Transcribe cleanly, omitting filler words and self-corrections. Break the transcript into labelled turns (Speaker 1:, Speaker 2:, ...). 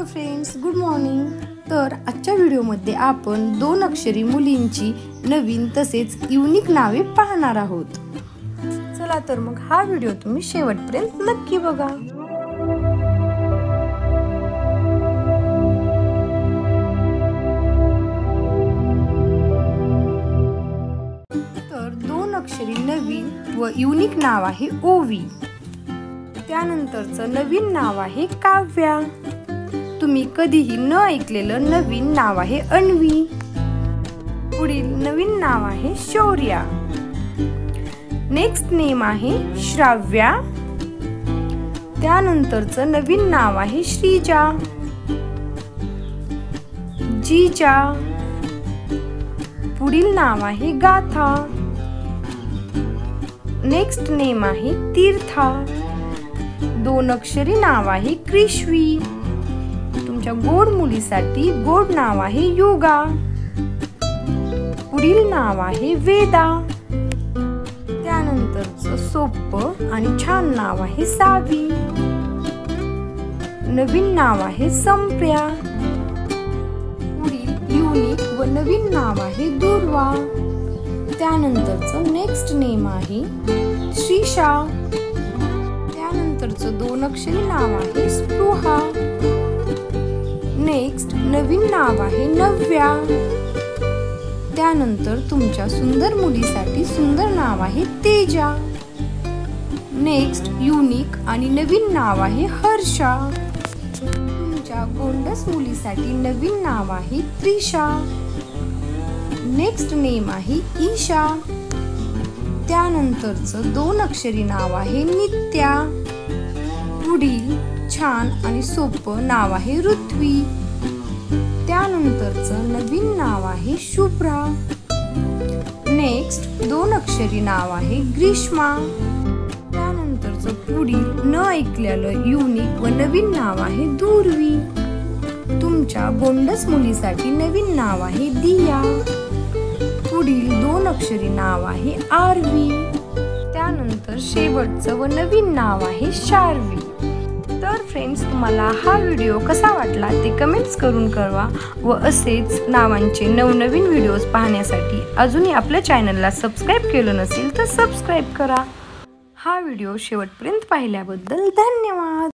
Speaker 1: Hello friends, good morning. तर आजच्या व्हिडिओमध्ये आपण दोन अक्षरी मुलींची नवीन तसेच युनिक नावे पाहणार आहोत। चला तर मग हा व्हिडिओ तुम्ही शेवटपर्यंत नक्की बघा। तर दोन अक्षरी नवीन व युनिक नाव आहे ओवी। त्यानंतरचं नवीन नाव आहे काव्या। तुम्ही कधीही न ऐकलेलं नवीन नाव आहे अन्वी। पुढील नवीन नाव आहे शौर्या। नेक्स्ट नेम आहे श्राव्या। त्यानंतरचं नवीन नाव आहे श्रीजा, जीजा। पुढील नाव आहे गाथा। नेक्स्ट नेम आहे तीर्था। दोन अक्षरी नाव आहे क्रिश्वी। तुमच्या गोड मुलीसाठी गोड नाव आहे योगा। पुढील नाव आहे वेदा। त्यानंतरचं सोपं आणि छान नाव आहे सावी। नवीन नाव आहे संप्रिया। पुढील युनिक व नवीन नाव आहे दुर्वा। त्यानंतरचं नेक्स्ट नेम आहे श्रीशा। त्यानंतरचं दोन अक्षरी नाव आहे स्पृहा। नेक्स्ट नवीन नाव आहे नव्या। त्यानंतर तुमच्या सुंदर मुलीसाठी सुंदर नाव आहे तेजा। नेक्स्ट युनिक आणि नवीन नाव आहे हर्षा। तुमच्या गोंडस मुलीसाठी नवीन नाव आहे त्रिशा। नेक्स्ट नेम आहे ईशा। त्यानंतरचं दोन अक्षरी नाव आहे नित्या। पुढील छान आणि सोपं नाव आहे ऋत्वी। त्यानंतरचं नवीन नाव आहे शुभ्रा। नेक्स्ट दोन अक्षरी नाव आहे ग्रीष्मा। त्यानंतरचं पुढील न ऐकलेलं युनिक व नवीन नाव आहे दूर्वी। तुमच्या गोंडस मुलीसाठी नवीन नाव आहे दिया। पुढील दोन अक्षरी नाव आहे आरवी। त्यानंतर शेवटचं व नवीन नाव आहे शार्वी। तर फ्रेंड्स, तुम्हाला हा व्हिडिओ कसा वाटला ते कमेंट्स करून कळवा व असेच नावांचे नवनवीन व्हिडिओज पाहण्यासाठी अजूनही आपल्या चॅनलला सबस्क्राईब केलं नसेल तर सबस्क्राईब करा। हा व्हिडिओ शेवटपर्यंत पाहिल्याबद्दल धन्यवाद।